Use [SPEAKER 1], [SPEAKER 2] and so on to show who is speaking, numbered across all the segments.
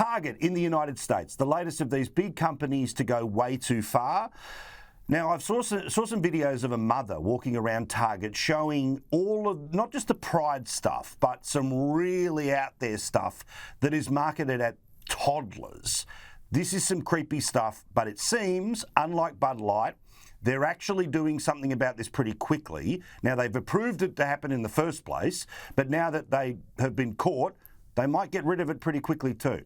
[SPEAKER 1] Target in the United States, the latest of these big companies to go way too far. Now, I've saw some videos of a mother walking around Target showing all of, not just the Pride stuff, but some really out there stuff that is marketed at toddlers. This is some creepy stuff, but it seems, unlike Bud Light, they're actually doing something about this pretty quickly. Now, they've approved it to happen in the first place, but now that they have been caught, they might get rid of it pretty quickly too.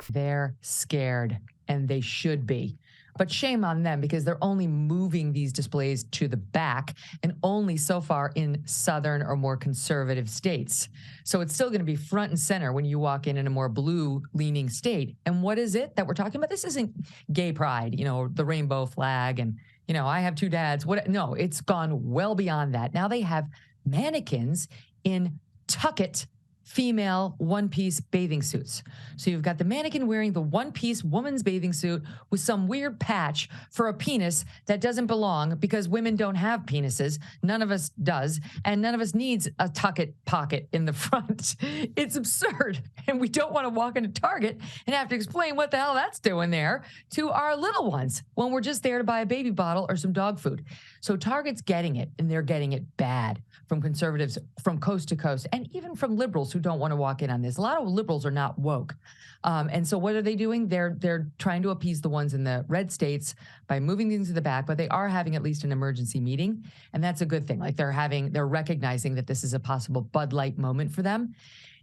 [SPEAKER 2] They're scared, and they should be. But shame on them, because they're only moving these displays to the back, and only so far in southern or more conservative states. So it's still going to be front and center when you walk in a more blue-leaning state. And what is it that we're talking about? This isn't gay pride, the rainbow flag, and, I have two dads. No, it's gone well beyond that. Now they have mannequins in tuck-it female one-piece bathing suits. So you've got the mannequin wearing the one-piece woman's bathing suit with some weird patch for a penis that doesn't belong, because women don't have penises. None of us does. And none of us needs a tuck-it pocket in the front. It's absurd. And we don't want to walk into Target and have to explain what the hell that's doing there to our little ones when we're just there to buy a baby bottle or some dog food. So Target's getting it, and they're getting it bad from conservatives from coast to coast, and even from liberals who don't want to walk in on this. A lot of liberals are not woke. And so what are they doing? They're trying to appease the ones in the red states by moving things to the back, but they are having at least an emergency meeting. And that's a good thing. Like they're recognizing that this is a possible Bud Light moment for them.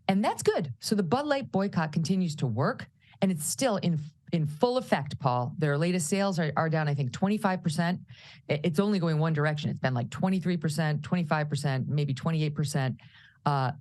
[SPEAKER 2] And that's good. So the Bud Light boycott continues to work, and it's still in full effect, Paul. Their latest sales are down, I think, 25%. It's only going one direction. It's been like 23%, 25%, maybe 28%.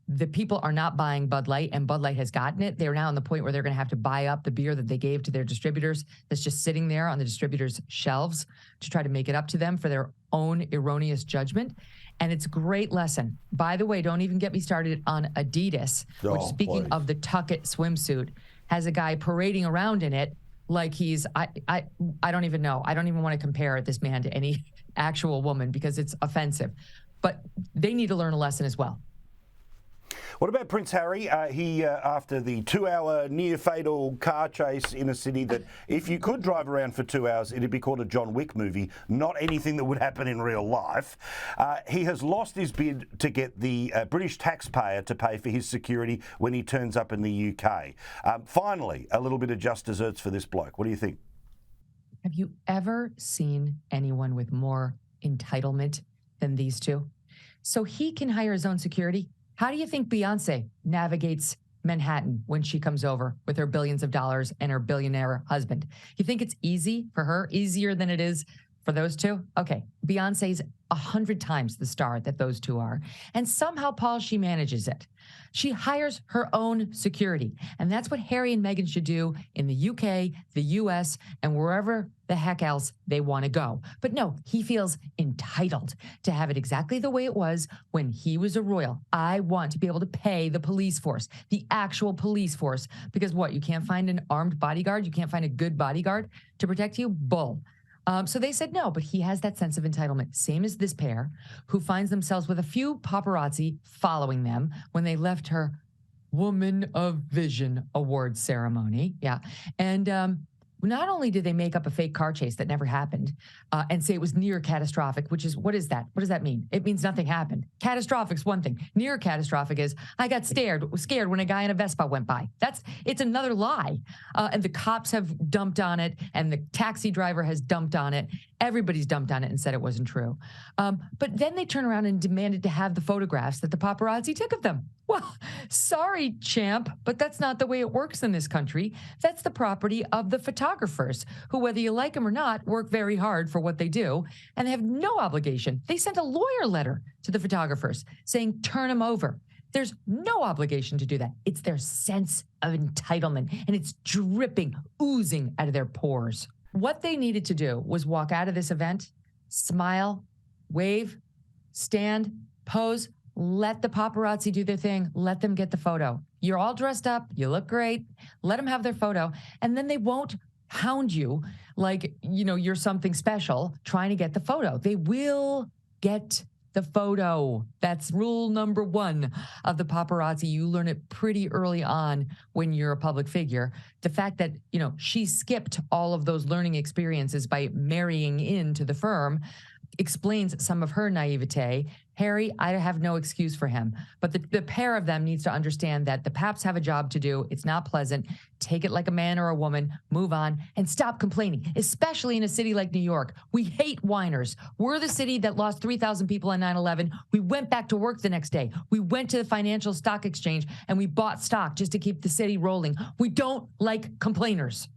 [SPEAKER 2] The people are not buying Bud Light, and Bud Light has gotten it. They're now on the point where they're going to have to buy up the beer that they gave to their distributors that's just sitting there on the distributors' shelves to try to make it up to them for their own erroneous judgment. And it's a great lesson. By the way, don't even get me started on Adidas, which, speaking of the tuck-it swimsuit, has a guy parading around in it like he's, I don't even know. I don't even want to compare this man to any actual woman because it's offensive. But they need to learn a lesson as well.
[SPEAKER 1] What about Prince Harry? He, after the 2-hour near-fatal car chase in a city that, if you could drive around for 2 hours, it'd be called a John Wick movie, not anything that would happen in real life. He has lost his bid to get the British taxpayer to pay for his security when he turns up in the UK. Finally, a little bit of just desserts for this bloke. What do you think?
[SPEAKER 2] Have you ever seen anyone with more entitlement than these two? So he can hire his own security. How do you think Beyonce navigates Manhattan when she comes over with her billions of dollars and her billionaire husband? You think it's easy for her, easier than it is for those two? Okay, Beyonce's 100 times the star that those two are. And somehow, Paul, she manages it. She hires her own security. And that's what Harry and Meghan should do in the UK, the US, and wherever the heck else they want to go. But no, he feels entitled to have it exactly the way it was when he was a royal. I want to be able to pay the police force, the actual police force, because what, you can't find an armed bodyguard? You can't find a good bodyguard to protect you? Bull. So they said no, but he has that sense of entitlement, same as this pair, who finds themselves with a few paparazzi following them when they left her Woman of Vision award ceremony. Yeah. And not only did they make up a fake car chase that never happened and say it was near catastrophic, which is, what is that? What does that mean? It means nothing happened. Catastrophic is one thing. Near catastrophic is, I got scared when a guy in a Vespa went by. It's another lie. And the cops have dumped on it, and the taxi driver has dumped on it. Everybody's dumped on it and said it wasn't true. But then they turn around and demanded to have the photographs that the paparazzi took of them. Well, sorry, champ, but that's not the way it works in this country. That's the property of the photographers, who, whether you like them or not, work very hard for what they do, and they have no obligation. They sent a lawyer letter to the photographers saying, turn them over. There's no obligation to do that. It's their sense of entitlement, and it's dripping, oozing out of their pores. What they needed to do was walk out of this event, smile, wave, stand, pose, let the paparazzi do their thing. Let them get the photo. You're all dressed up. You look great. Let them have their photo. And then they won't hound you like, you're something special trying to get the photo. They will get the photo. That's rule number one of the paparazzi. You learn it pretty early on when you're a public figure. The fact that, she skipped all of those learning experiences by marrying into the firm explains some of her naivete. Harry, I have no excuse for him. But the pair of them needs to understand that the Paps have a job to do. It's not pleasant. Take it like a man or a woman, move on, and stop complaining, especially in a city like New York. We hate whiners. We're the city that lost 3,000 people on 9/11. We went back to work the next day. We went to the financial stock exchange and we bought stock just to keep the city rolling. We don't like complainers.